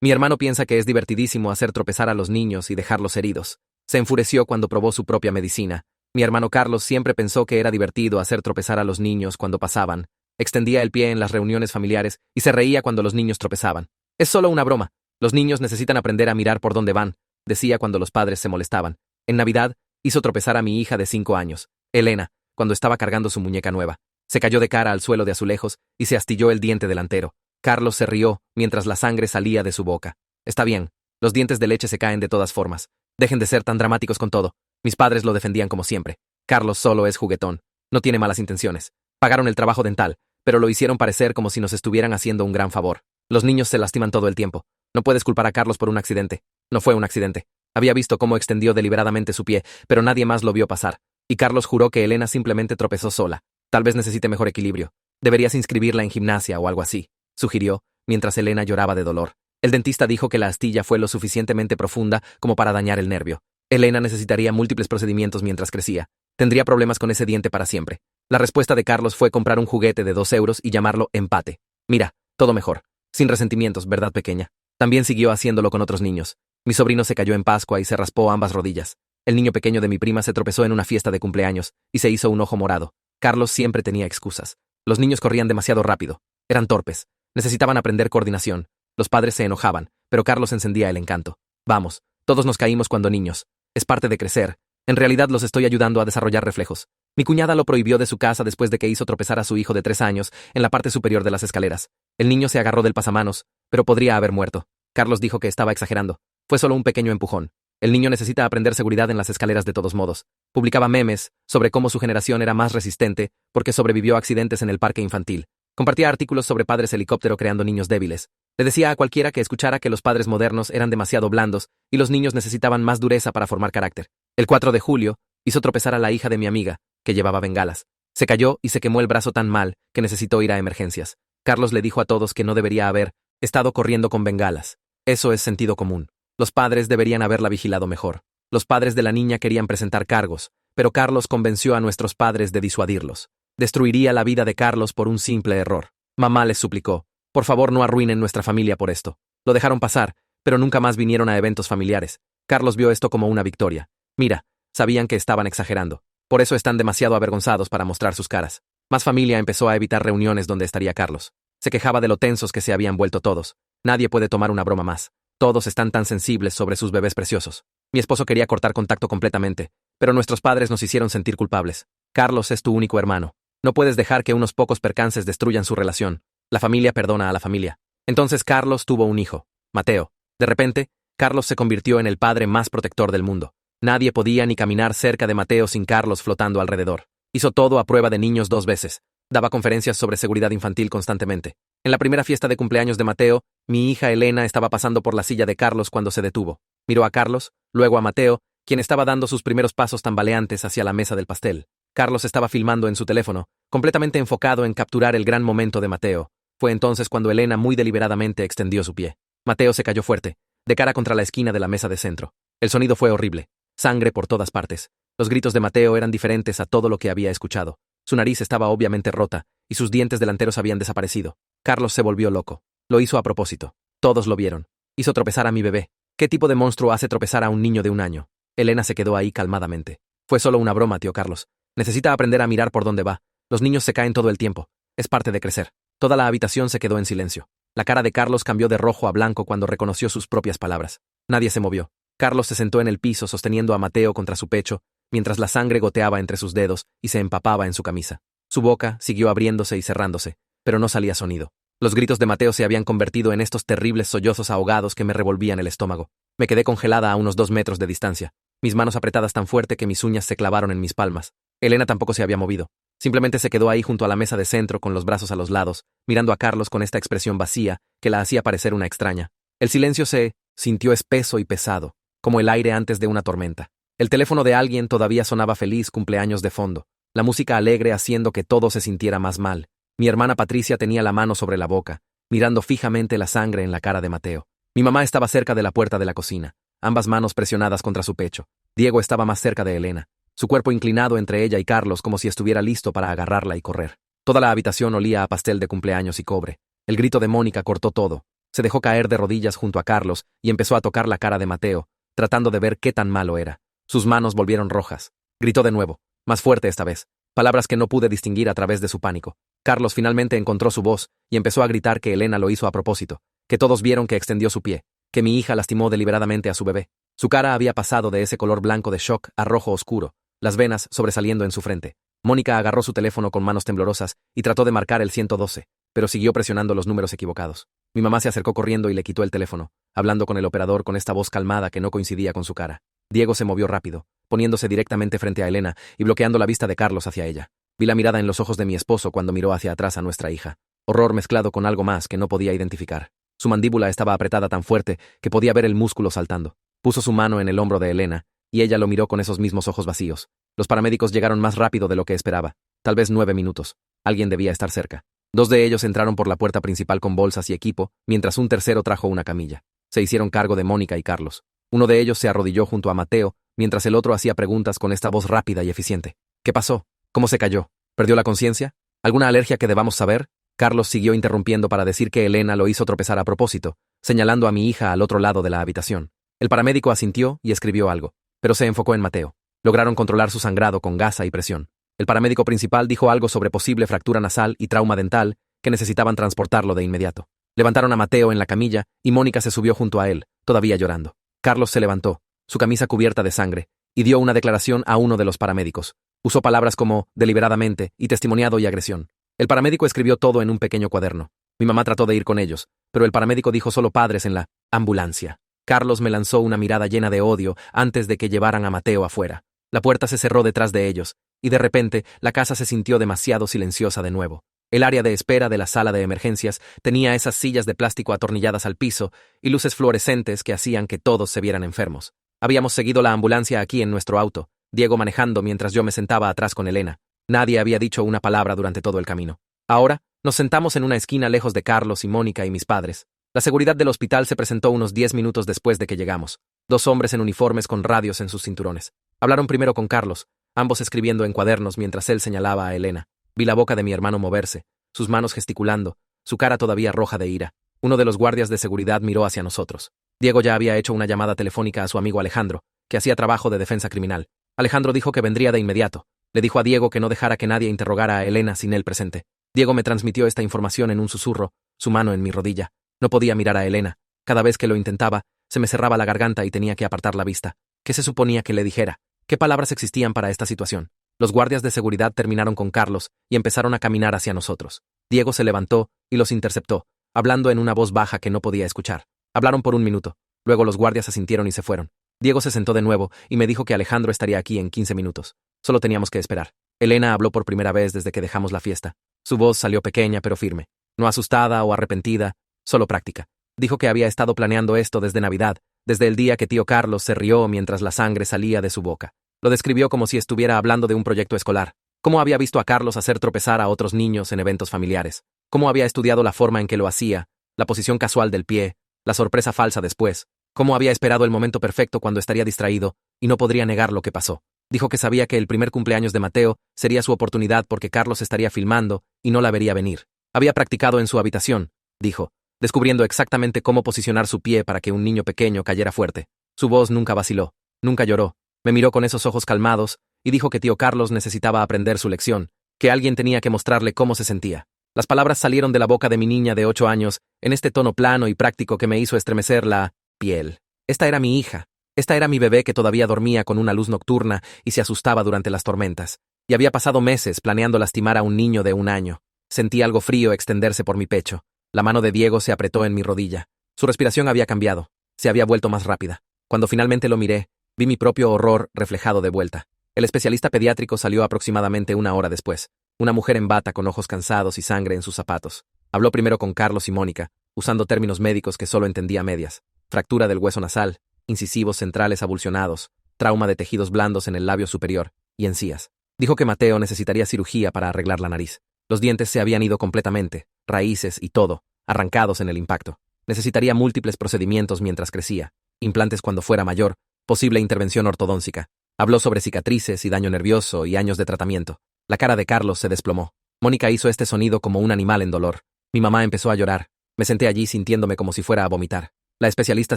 Mi hermano piensa que es divertidísimo hacer tropezar a los niños y dejarlos heridos. Se enfureció cuando probó su propia medicina. Mi hermano Carlos siempre pensó que era divertido hacer tropezar a los niños cuando pasaban. Extendía el pie en las reuniones familiares y se reía cuando los niños tropezaban. Es solo una broma. Los niños necesitan aprender a mirar por dónde van, decía cuando los padres se molestaban. En Navidad, hizo tropezar a mi hija de 5 años, Elena, cuando estaba cargando su muñeca nueva. Se cayó de cara al suelo de azulejos y se astilló el diente delantero. Carlos se rió mientras la sangre salía de su boca. Está bien, los dientes de leche se caen de todas formas. Dejen de ser tan dramáticos con todo. Mis padres lo defendían como siempre. Carlos solo es juguetón. No tiene malas intenciones. Pagaron el trabajo dental, pero lo hicieron parecer como si nos estuvieran haciendo un gran favor. Los niños se lastiman todo el tiempo. No puedes culpar a Carlos por un accidente. No fue un accidente. Había visto cómo extendió deliberadamente su pie, pero nadie más lo vio pasar. Y Carlos juró que Elena simplemente tropezó sola. Tal vez necesite mejor equilibrio. Deberías inscribirla en gimnasia o algo así, sugirió, mientras Elena lloraba de dolor. El dentista dijo que la astilla fue lo suficientemente profunda como para dañar el nervio. Elena necesitaría múltiples procedimientos mientras crecía. Tendría problemas con ese diente para siempre. La respuesta de Carlos fue comprar un juguete de 2 euros y llamarlo empate. Mira, todo mejor. Sin resentimientos, ¿verdad, pequeña? También siguió haciéndolo con otros niños. Mi sobrino se cayó en Pascua y se raspó ambas rodillas. El niño pequeño de mi prima se tropezó en una fiesta de cumpleaños y se hizo un ojo morado. Carlos siempre tenía excusas. Los niños corrían demasiado rápido. Eran torpes. Necesitaban aprender coordinación. Los padres se enojaban, pero Carlos encendía el encanto. Vamos, todos nos caímos cuando niños. Es parte de crecer. En realidad los estoy ayudando a desarrollar reflejos. Mi cuñada lo prohibió de su casa después de que hizo tropezar a su hijo de 3 años en la parte superior de las escaleras. El niño se agarró del pasamanos, pero podría haber muerto. Carlos dijo que estaba exagerando. Fue solo un pequeño empujón. El niño necesita aprender seguridad en las escaleras de todos modos. Publicaba memes sobre cómo su generación era más resistente porque sobrevivió a accidentes en el parque infantil. Compartía artículos sobre padres helicóptero creando niños débiles. Le decía a cualquiera que escuchara que los padres modernos eran demasiado blandos y los niños necesitaban más dureza para formar carácter. El 4 de julio, hizo tropezar a la hija de mi amiga, que llevaba bengalas. Se cayó y se quemó el brazo tan mal que necesitó ir a emergencias. Carlos le dijo a todos que no debería haber estado corriendo con bengalas. Eso es sentido común. Los padres deberían haberla vigilado mejor. Los padres de la niña querían presentar cargos, pero Carlos convenció a nuestros padres de disuadirlos. Destruiría la vida de Carlos por un simple error. Mamá les suplicó: por favor, no arruinen nuestra familia por esto. Lo dejaron pasar, pero nunca más vinieron a eventos familiares. Carlos vio esto como una victoria. Mira, sabían que estaban exagerando. Por eso están demasiado avergonzados para mostrar sus caras. Más familia empezó a evitar reuniones donde estaría Carlos. Se quejaba de lo tensos que se habían vuelto todos. Nadie puede tomar una broma más. Todos están tan sensibles sobre sus bebés preciosos. Mi esposo quería cortar contacto completamente, pero nuestros padres nos hicieron sentir culpables. Carlos es tu único hermano. No puedes dejar que unos pocos percances destruyan su relación. La familia perdona a la familia. Entonces Carlos tuvo un hijo, Mateo. De repente, Carlos se convirtió en el padre más protector del mundo. Nadie podía ni caminar cerca de Mateo sin Carlos flotando alrededor. Hizo todo a prueba de niños 2 veces. Daba conferencias sobre seguridad infantil constantemente. En la primera fiesta de cumpleaños de Mateo, mi hija Elena estaba pasando por la silla de Carlos cuando se detuvo. Miró a Carlos, luego a Mateo, quien estaba dando sus primeros pasos tambaleantes hacia la mesa del pastel. Carlos estaba filmando en su teléfono, completamente enfocado en capturar el gran momento de Mateo. Fue entonces cuando Elena muy deliberadamente extendió su pie. Mateo se cayó fuerte, de cara contra la esquina de la mesa de centro. El sonido fue horrible. Sangre por todas partes. Los gritos de Mateo eran diferentes a todo lo que había escuchado. Su nariz estaba obviamente rota, y sus dientes delanteros habían desaparecido. Carlos se volvió loco. Lo hizo a propósito. Todos lo vieron. Hizo tropezar a mi bebé. ¿Qué tipo de monstruo hace tropezar a un niño de 1 año? Elena se quedó ahí calmadamente. Fue solo una broma, tío Carlos. Necesita aprender a mirar por dónde va. Los niños se caen todo el tiempo. Es parte de crecer. Toda la habitación se quedó en silencio. La cara de Carlos cambió de rojo a blanco cuando reconoció sus propias palabras. Nadie se movió. Carlos se sentó en el piso sosteniendo a Mateo contra su pecho, mientras la sangre goteaba entre sus dedos y se empapaba en su camisa. Su boca siguió abriéndose y cerrándose, pero no salía sonido. Los gritos de Mateo se habían convertido en estos terribles sollozos ahogados que me revolvían el estómago. Me quedé congelada a unos 2 metros de distancia, mis manos apretadas tan fuerte que mis uñas se clavaron en mis palmas. Elena tampoco se había movido. Simplemente se quedó ahí junto a la mesa de centro con los brazos a los lados, mirando a Carlos con esta expresión vacía que la hacía parecer una extraña. El silencio se sintió espeso y pesado, como el aire antes de una tormenta. El teléfono de alguien todavía sonaba feliz cumpleaños de fondo, la música alegre haciendo que todo se sintiera más mal. Mi hermana Patricia tenía la mano sobre la boca, mirando fijamente la sangre en la cara de Mateo. Mi mamá estaba cerca de la puerta de la cocina, ambas manos presionadas contra su pecho. Diego estaba más cerca de Elena, su cuerpo inclinado entre ella y Carlos como si estuviera listo para agarrarla y correr. Toda la habitación olía a pastel de cumpleaños y cobre. El grito de Mónica cortó todo. Se dejó caer de rodillas junto a Carlos y empezó a tocar la cara de Mateo, tratando de ver qué tan malo era. Sus manos volvieron rojas. Gritó de nuevo, más fuerte esta vez, palabras que no pude distinguir a través de su pánico. Carlos finalmente encontró su voz y empezó a gritar que Elena lo hizo a propósito, que todos vieron que extendió su pie, que mi hija lastimó deliberadamente a su bebé. Su cara había pasado de ese color blanco de shock a rojo oscuro, las venas sobresaliendo en su frente. Mónica agarró su teléfono con manos temblorosas y trató de marcar el 112, pero siguió presionando los números equivocados. Mi mamá se acercó corriendo y le quitó el teléfono, hablando con el operador con esta voz calmada que no coincidía con su cara. Diego se movió rápido, poniéndose directamente frente a Elena y bloqueando la vista de Carlos hacia ella. Vi la mirada en los ojos de mi esposo cuando miró hacia atrás a nuestra hija. Horror mezclado con algo más que no podía identificar. Su mandíbula estaba apretada tan fuerte que podía ver el músculo saltando. Puso su mano en el hombro de Elena, y ella lo miró con esos mismos ojos vacíos. Los paramédicos llegaron más rápido de lo que esperaba. Tal vez 9 minutos. Alguien debía estar cerca. 2 de ellos entraron por la puerta principal con bolsas y equipo, mientras un tercero trajo una camilla. Se hicieron cargo de Mónica y Carlos. Uno de ellos se arrodilló junto a Mateo, mientras el otro hacía preguntas con esta voz rápida y eficiente. ¿Qué pasó? ¿Cómo se cayó? ¿Perdió la conciencia? ¿Alguna alergia que debamos saber? Carlos siguió interrumpiendo para decir que Elena lo hizo tropezar a propósito, señalando a mi hija al otro lado de la habitación. El paramédico asintió y escribió algo, pero se enfocó en Mateo. Lograron controlar su sangrado con gasa y presión. El paramédico principal dijo algo sobre posible fractura nasal y trauma dental, que necesitaban transportarlo de inmediato. Levantaron a Mateo en la camilla y Mónica se subió junto a él, todavía llorando. Carlos se levantó, su camisa cubierta de sangre, y dio una declaración a uno de los paramédicos. Usó palabras como deliberadamente y testimoniado y agresión. El paramédico escribió todo en un pequeño cuaderno. Mi mamá trató de ir con ellos, pero el paramédico dijo solo padres en la ambulancia. Carlos me lanzó una mirada llena de odio antes de que llevaran a Mateo afuera. La puerta se cerró detrás de ellos, y de repente la casa se sintió demasiado silenciosa de nuevo. El área de espera de la sala de emergencias tenía esas sillas de plástico atornilladas al piso y luces fluorescentes que hacían que todos se vieran enfermos. Habíamos seguido la ambulancia aquí en nuestro auto, Diego manejando mientras yo me sentaba atrás con Elena. Nadie había dicho una palabra durante todo el camino. Ahora, nos sentamos en una esquina lejos de Carlos y Mónica y mis padres. La seguridad del hospital se presentó unos 10 minutos después de que llegamos. 2 hombres en uniformes con radios en sus cinturones. Hablaron primero con Carlos, ambos escribiendo en cuadernos mientras él señalaba a Elena. Vi la boca de mi hermano moverse, sus manos gesticulando, su cara todavía roja de ira. Uno de los guardias de seguridad miró hacia nosotros. Diego ya había hecho una llamada telefónica a su amigo Alejandro, que hacía trabajo de defensa criminal. Alejandro dijo que vendría de inmediato. Le dijo a Diego que no dejara que nadie interrogara a Elena sin él presente. Diego me transmitió esta información en un susurro, su mano en mi rodilla. No podía mirar a Elena. Cada vez que lo intentaba, se me cerraba la garganta y tenía que apartar la vista. ¿Qué se suponía que le dijera? ¿Qué palabras existían para esta situación? Los guardias de seguridad terminaron con Carlos y empezaron a caminar hacia nosotros. Diego se levantó y los interceptó, hablando en una voz baja que no podía escuchar. Hablaron por 1 minuto. Luego los guardias asintieron y se fueron. Diego se sentó de nuevo y me dijo que Alejandro estaría aquí en 15 minutos. Solo teníamos que esperar. Elena habló por primera vez desde que dejamos la fiesta. Su voz salió pequeña pero firme. No asustada o arrepentida, solo práctica. Dijo que había estado planeando esto desde Navidad, desde el día que tío Carlos se rió mientras la sangre salía de su boca. Lo describió como si estuviera hablando de un proyecto escolar. Cómo había visto a Carlos hacer tropezar a otros niños en eventos familiares. Cómo había estudiado la forma en que lo hacía, la posición casual del pie, la sorpresa falsa después. Cómo había esperado el momento perfecto cuando estaría distraído y no podría negar lo que pasó. Dijo que sabía que el primer cumpleaños de Mateo sería su oportunidad porque Carlos estaría filmando y no la vería venir. Había practicado en su habitación, dijo, descubriendo exactamente cómo posicionar su pie para que un niño pequeño cayera fuerte. Su voz nunca vaciló, nunca lloró. Me miró con esos ojos calmados y dijo que tío Carlos necesitaba aprender su lección, que alguien tenía que mostrarle cómo se sentía. Las palabras salieron de la boca de mi niña de 8 años en este tono plano y práctico que me hizo estremecer la piel. Esta era mi hija. Esta era mi bebé que todavía dormía con una luz nocturna y se asustaba durante las tormentas. Y había pasado meses planeando lastimar a un niño de 1 año. Sentí algo frío extenderse por mi pecho. La mano de Diego se apretó en mi rodilla. Su respiración había cambiado. Se había vuelto más rápida. Cuando finalmente lo miré, vi mi propio horror reflejado de vuelta. El especialista pediátrico salió aproximadamente 1 hora después. Una mujer en bata con ojos cansados y sangre en sus zapatos. Habló primero con Carlos y Mónica, usando términos médicos que solo entendía a medias. Fractura del hueso nasal, incisivos centrales avulsionados, trauma de tejidos blandos en el labio superior y encías. Dijo que Mateo necesitaría cirugía para arreglar la nariz. Los dientes se habían ido completamente, raíces y todo, arrancados en el impacto. Necesitaría múltiples procedimientos mientras crecía, implantes cuando fuera mayor, posible intervención ortodóntica. Habló sobre cicatrices y daño nervioso y años de tratamiento. La cara de Carlos se desplomó. Mónica hizo este sonido como un animal en dolor. Mi mamá empezó a llorar. Me senté allí sintiéndome como si fuera a vomitar. La especialista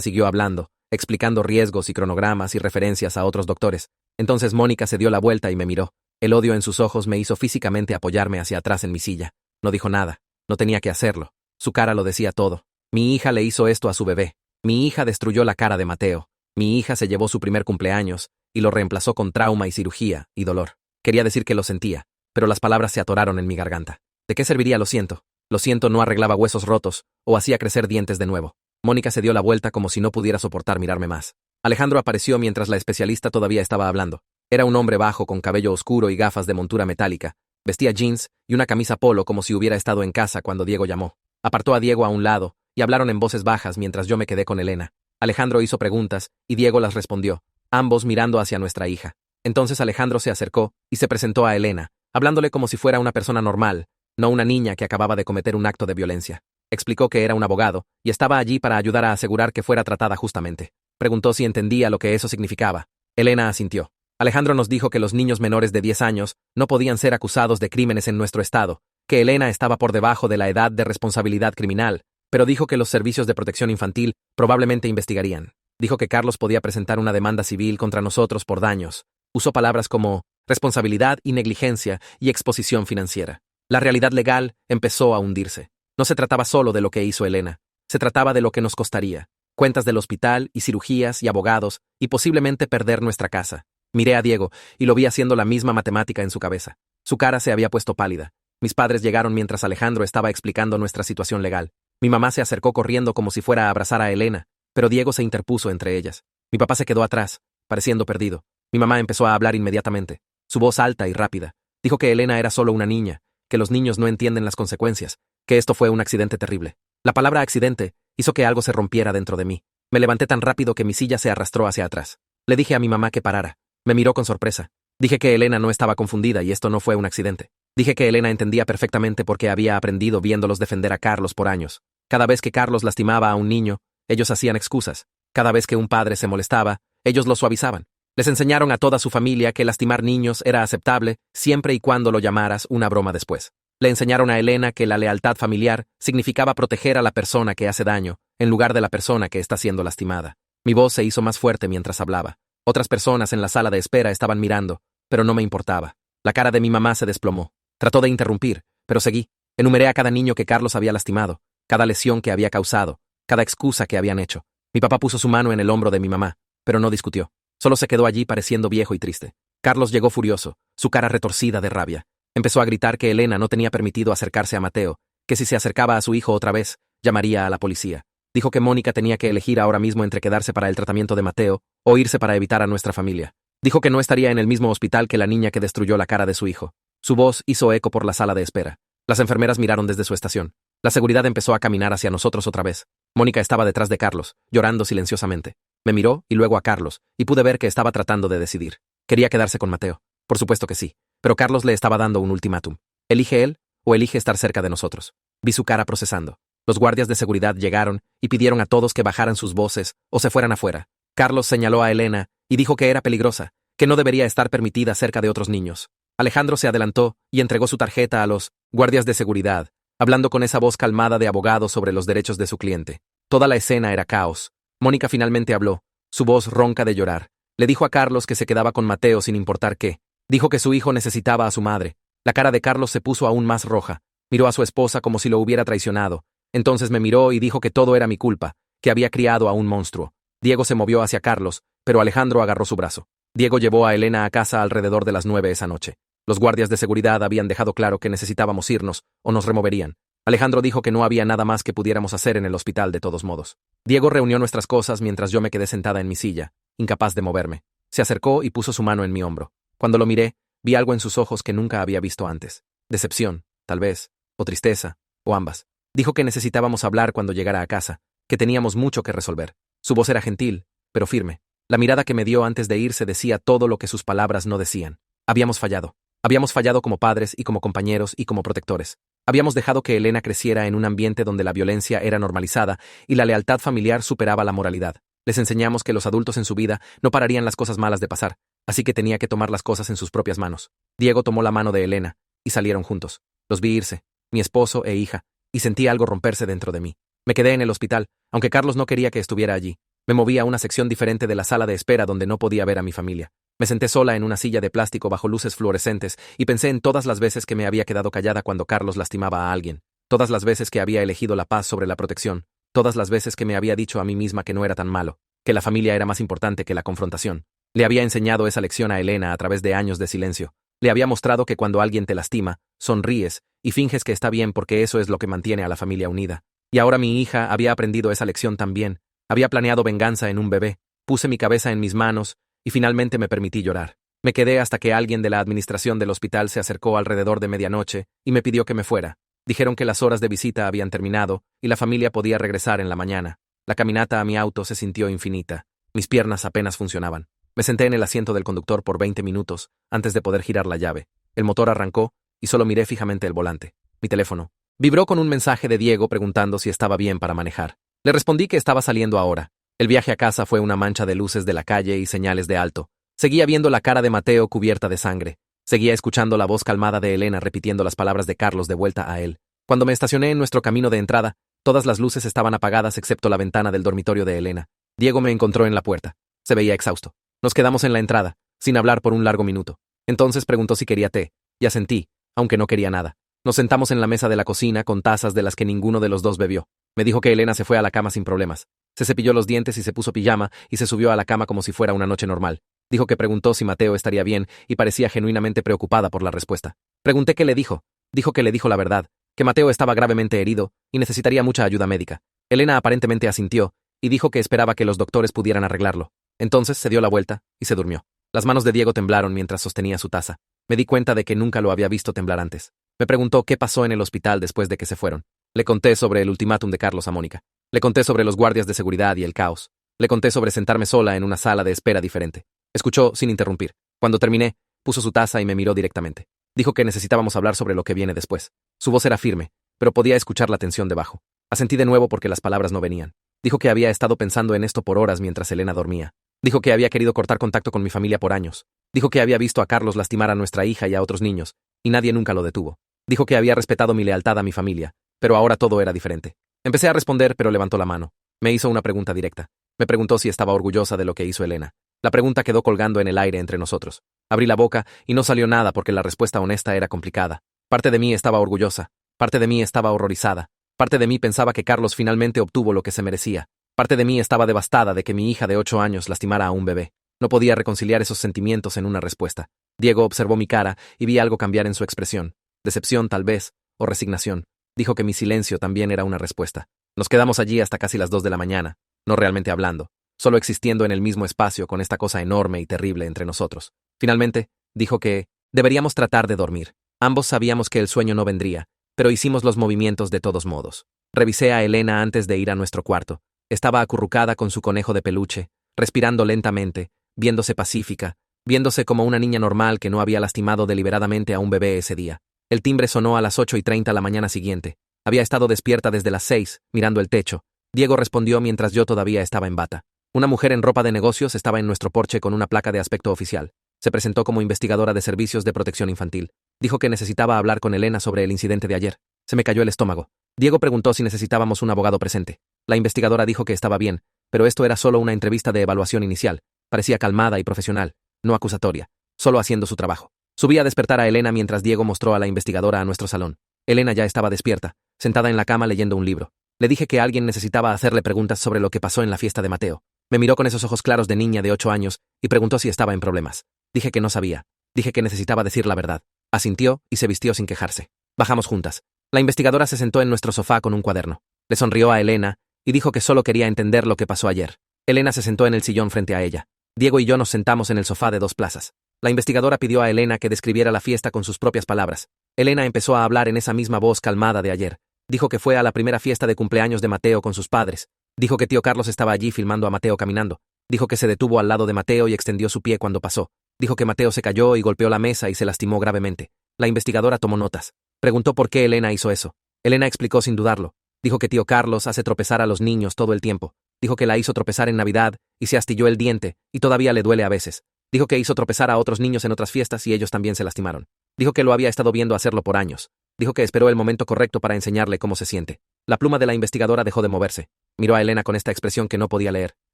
siguió hablando, explicando riesgos y cronogramas y referencias a otros doctores. Entonces Mónica se dio la vuelta y me miró. El odio en sus ojos me hizo físicamente apoyarme hacia atrás en mi silla. No dijo nada. No tenía que hacerlo. Su cara lo decía todo. Mi hija le hizo esto a su bebé. Mi hija destruyó la cara de Mateo. Mi hija se llevó su primer cumpleaños y lo reemplazó con trauma y cirugía y dolor. Quería decir que lo sentía, pero las palabras se atoraron en mi garganta. ¿De qué serviría lo siento? Lo siento no arreglaba huesos rotos o hacía crecer dientes de nuevo. Mónica se dio la vuelta como si no pudiera soportar mirarme más. Alejandro apareció mientras la especialista todavía estaba hablando. Era un hombre bajo con cabello oscuro y gafas de montura metálica. Vestía jeans y una camisa polo como si hubiera estado en casa cuando Diego llamó. Apartó a Diego a un lado y hablaron en voces bajas mientras yo me quedé con Elena. Alejandro hizo preguntas y Diego las respondió, ambos mirando hacia nuestra hija. Entonces Alejandro se acercó y se presentó a Elena, hablándole como si fuera una persona normal, no una niña que acababa de cometer un acto de violencia. Explicó que era un abogado y estaba allí para ayudar a asegurar que fuera tratada justamente. Preguntó si entendía lo que eso significaba. Elena asintió. Alejandro nos dijo que los niños menores de 10 años no podían ser acusados de crímenes en nuestro estado, que Elena estaba por debajo de la edad de responsabilidad criminal, pero dijo que los servicios de protección infantil probablemente investigarían. Dijo que Carlos podía presentar una demanda civil contra nosotros por daños. Usó palabras como responsabilidad y negligencia y exposición financiera. La realidad legal empezó a hundirse. No se trataba solo de lo que hizo Elena. Se trataba de lo que nos costaría. Cuentas del hospital y cirugías y abogados y posiblemente perder nuestra casa. Miré a Diego y lo vi haciendo la misma matemática en su cabeza. Su cara se había puesto pálida. Mis padres llegaron mientras Alejandro estaba explicando nuestra situación legal. Mi mamá se acercó corriendo como si fuera a abrazar a Elena, pero Diego se interpuso entre ellas. Mi papá se quedó atrás, pareciendo perdido. Mi mamá empezó a hablar inmediatamente. Su voz alta y rápida. Dijo que Elena era solo una niña, que los niños no entienden las consecuencias, que esto fue un accidente terrible. La palabra accidente hizo que algo se rompiera dentro de mí. Me levanté tan rápido que mi silla se arrastró hacia atrás. Le dije a mi mamá que parara. Me miró con sorpresa. Dije que Elena no estaba confundida y esto no fue un accidente. Dije que Elena entendía perfectamente porque había aprendido viéndolos defender a Carlos por años. Cada vez que Carlos lastimaba a un niño, ellos hacían excusas. Cada vez que un padre se molestaba, ellos lo suavizaban. Les enseñaron a toda su familia que lastimar niños era aceptable siempre y cuando lo llamaras una broma después. Le enseñaron a Elena que la lealtad familiar significaba proteger a la persona que hace daño, en lugar de la persona que está siendo lastimada. Mi voz se hizo más fuerte mientras hablaba. Otras personas en la sala de espera estaban mirando, pero no me importaba. La cara de mi mamá se desplomó. Trató de interrumpir, pero seguí. Enumeré a cada niño que Carlos había lastimado, cada lesión que había causado, cada excusa que habían hecho. Mi papá puso su mano en el hombro de mi mamá, pero no discutió. Solo se quedó allí pareciendo viejo y triste. Carlos llegó furioso, su cara retorcida de rabia. Empezó a gritar que Elena no tenía permitido acercarse a Mateo, que si se acercaba a su hijo otra vez, llamaría a la policía. Dijo que Mónica tenía que elegir ahora mismo entre quedarse para el tratamiento de Mateo o irse para evitar a nuestra familia. Dijo que no estaría en el mismo hospital que la niña que destruyó la cara de su hijo. Su voz hizo eco por la sala de espera. Las enfermeras miraron desde su estación. La seguridad empezó a caminar hacia nosotros otra vez. Mónica estaba detrás de Carlos, llorando silenciosamente. Me miró y luego a Carlos, y pude ver que estaba tratando de decidir. Quería quedarse con Mateo. Por supuesto que sí. Pero Carlos le estaba dando un ultimátum. ¿Elige él o elige estar cerca de nosotros? Vi su cara procesando. Los guardias de seguridad llegaron y pidieron a todos que bajaran sus voces o se fueran afuera. Carlos señaló a Elena y dijo que era peligrosa, que no debería estar permitida cerca de otros niños. Alejandro se adelantó y entregó su tarjeta a los guardias de seguridad, hablando con esa voz calmada de abogado sobre los derechos de su cliente. Toda la escena era caos. Mónica finalmente habló, su voz ronca de llorar. Le dijo a Carlos que se quedaba con Mateo sin importar qué. Dijo que su hijo necesitaba a su madre. La cara de Carlos se puso aún más roja. Miró a su esposa como si lo hubiera traicionado. Entonces me miró y dijo que todo era mi culpa, que había criado a un monstruo. Diego se movió hacia Carlos, pero Alejandro agarró su brazo. Diego llevó a Elena a casa alrededor de las 9 esa noche. Los guardias de seguridad habían dejado claro que necesitábamos irnos, o nos removerían. Alejandro dijo que no había nada más que pudiéramos hacer en el hospital de todos modos. Diego reunió nuestras cosas mientras yo me quedé sentada en mi silla, incapaz de moverme. Se acercó y puso su mano en mi hombro. Cuando lo miré, vi algo en sus ojos que nunca había visto antes. Decepción, tal vez, o tristeza, o ambas. Dijo que necesitábamos hablar cuando llegara a casa, que teníamos mucho que resolver. Su voz era gentil, pero firme. La mirada que me dio antes de irse decía todo lo que sus palabras no decían. Habíamos fallado. Habíamos fallado como padres y como compañeros y como protectores. Habíamos dejado que Elena creciera en un ambiente donde la violencia era normalizada y la lealtad familiar superaba la moralidad. Les enseñamos que los adultos en su vida no pararían las cosas malas de pasar, así que tenía que tomar las cosas en sus propias manos. Diego tomó la mano de Elena y salieron juntos. Los vi irse, mi esposo e hija, y sentí algo romperse dentro de mí. Me quedé en el hospital, aunque Carlos no quería que estuviera allí. Me moví a una sección diferente de la sala de espera donde no podía ver a mi familia. Me senté sola en una silla de plástico bajo luces fluorescentes y pensé en todas las veces que me había quedado callada cuando Carlos lastimaba a alguien, todas las veces que había elegido la paz sobre la protección, todas las veces que me había dicho a mí misma que no era tan malo, que la familia era más importante que la confrontación. Le había enseñado esa lección a Elena a través de años de silencio. Le había mostrado que cuando alguien te lastima, sonríes y finges que está bien porque eso es lo que mantiene a la familia unida. Y ahora mi hija había aprendido esa lección también. Había planeado venganza en un bebé. Puse mi cabeza en mis manos y finalmente me permití llorar. Me quedé hasta que alguien de la administración del hospital se acercó alrededor de medianoche y me pidió que me fuera. Dijeron que las horas de visita habían terminado y la familia podía regresar en la mañana. La caminata a mi auto se sintió infinita. Mis piernas apenas funcionaban. Me senté en el asiento del conductor por 20 minutos antes de poder girar la llave. El motor arrancó y solo miré fijamente el volante. Mi teléfono vibró con un mensaje de Diego preguntando si estaba bien para manejar. Le respondí que estaba saliendo ahora. El viaje a casa fue una mancha de luces de la calle y señales de alto. Seguía viendo la cara de Mateo cubierta de sangre. Seguía escuchando la voz calmada de Elena repitiendo las palabras de Carlos de vuelta a él. Cuando me estacioné en nuestro camino de entrada, todas las luces estaban apagadas excepto la ventana del dormitorio de Elena. Diego me encontró en la puerta. Se veía exhausto. Nos quedamos en la entrada, sin hablar por un largo minuto. Entonces preguntó si quería té. Y asentí, aunque no quería nada. Nos sentamos en la mesa de la cocina con tazas de las que ninguno de los dos bebió. Me dijo que Elena se fue a la cama sin problemas. Se cepilló los dientes y se puso pijama y se subió a la cama como si fuera una noche normal. Dijo que preguntó si Mateo estaría bien y parecía genuinamente preocupada por la respuesta. Pregunté qué le dijo. Dijo que le dijo la verdad, que Mateo estaba gravemente herido y necesitaría mucha ayuda médica. Elena aparentemente asintió y dijo que esperaba que los doctores pudieran arreglarlo. Entonces se dio la vuelta y se durmió. Las manos de Diego temblaron mientras sostenía su taza. Me di cuenta de que nunca lo había visto temblar antes. Me preguntó qué pasó en el hospital después de que se fueron. Le conté sobre el ultimátum de Carlos a Mónica. Le conté sobre los guardias de seguridad y el caos. Le conté sobre sentarme sola en una sala de espera diferente. Escuchó sin interrumpir. Cuando terminé, puso su taza y me miró directamente. Dijo que necesitábamos hablar sobre lo que viene después. Su voz era firme, pero podía escuchar la tensión debajo. Asentí de nuevo porque las palabras no venían. Dijo que había estado pensando en esto por horas mientras Elena dormía. Dijo que había querido cortar contacto con mi familia por años. Dijo que había visto a Carlos lastimar a nuestra hija y a otros niños, y nadie nunca lo detuvo. Dijo que había respetado mi lealtad a mi familia, pero ahora todo era diferente. Empecé a responder, pero levantó la mano. Me hizo una pregunta directa. Me preguntó si estaba orgullosa de lo que hizo Elena. La pregunta quedó colgando en el aire entre nosotros. Abrí la boca y no salió nada porque la respuesta honesta era complicada. Parte de mí estaba orgullosa. Parte de mí estaba horrorizada. Parte de mí pensaba que Carlos finalmente obtuvo lo que se merecía. Parte de mí estaba devastada de que mi hija de 8 años lastimara a un bebé. No podía reconciliar esos sentimientos en una respuesta. Diego observó mi cara y vi algo cambiar en su expresión. Decepción, tal vez, o resignación. Dijo que mi silencio también era una respuesta. Nos quedamos allí hasta casi las 2 de la mañana, no realmente hablando, solo existiendo en el mismo espacio con esta cosa enorme y terrible entre nosotros. Finalmente, dijo que deberíamos tratar de dormir. Ambos sabíamos que el sueño no vendría, pero hicimos los movimientos de todos modos. Revisé a Elena antes de ir a nuestro cuarto. Estaba acurrucada con su conejo de peluche, respirando lentamente, viéndose pacífica, viéndose como una niña normal que no había lastimado deliberadamente a un bebé ese día. El timbre sonó a las 8:30 la mañana siguiente. Había estado despierta desde las 6, mirando el techo. Diego respondió mientras yo todavía estaba en bata. Una mujer en ropa de negocios estaba en nuestro porche con una placa de aspecto oficial. Se presentó como investigadora de servicios de protección infantil. Dijo que necesitaba hablar con Elena sobre el incidente de ayer. Se me cayó el estómago. Diego preguntó si necesitábamos un abogado presente. La investigadora dijo que estaba bien, pero esto era solo una entrevista de evaluación inicial. Parecía calmada y profesional, no acusatoria, solo haciendo su trabajo. Subí a despertar a Elena mientras Diego mostró a la investigadora a nuestro salón. Elena ya estaba despierta, sentada en la cama leyendo un libro. Le dije que alguien necesitaba hacerle preguntas sobre lo que pasó en la fiesta de Mateo. Me miró con esos ojos claros de niña de 8 años y preguntó si estaba en problemas. Dije que no sabía. Dije que necesitaba decir la verdad. Asintió y se vistió sin quejarse. Bajamos juntas. La investigadora se sentó en nuestro sofá con un cuaderno. Le sonrió a Elena y dijo que solo quería entender lo que pasó ayer. Elena se sentó en el sillón frente a ella. Diego y yo nos sentamos en el sofá de 2 plazas. La investigadora pidió a Elena que describiera la fiesta con sus propias palabras. Elena empezó a hablar en esa misma voz calmada de ayer. Dijo que fue a la primera fiesta de cumpleaños de Mateo con sus padres. Dijo que tío Carlos estaba allí filmando a Mateo caminando. Dijo que se detuvo al lado de Mateo y extendió su pie cuando pasó. Dijo que Mateo se cayó y golpeó la mesa y se lastimó gravemente. La investigadora tomó notas. Preguntó por qué Elena hizo eso. Elena explicó sin dudarlo. Dijo que tío Carlos hace tropezar a los niños todo el tiempo. Dijo que la hizo tropezar en Navidad y se astilló el diente y todavía le duele a veces. Dijo que hizo tropezar a otros niños en otras fiestas y ellos también se lastimaron. Dijo que lo había estado viendo hacerlo por años. Dijo que esperó el momento correcto para enseñarle cómo se siente. La pluma de la investigadora dejó de moverse. Miró a Elena con esta expresión que no podía leer,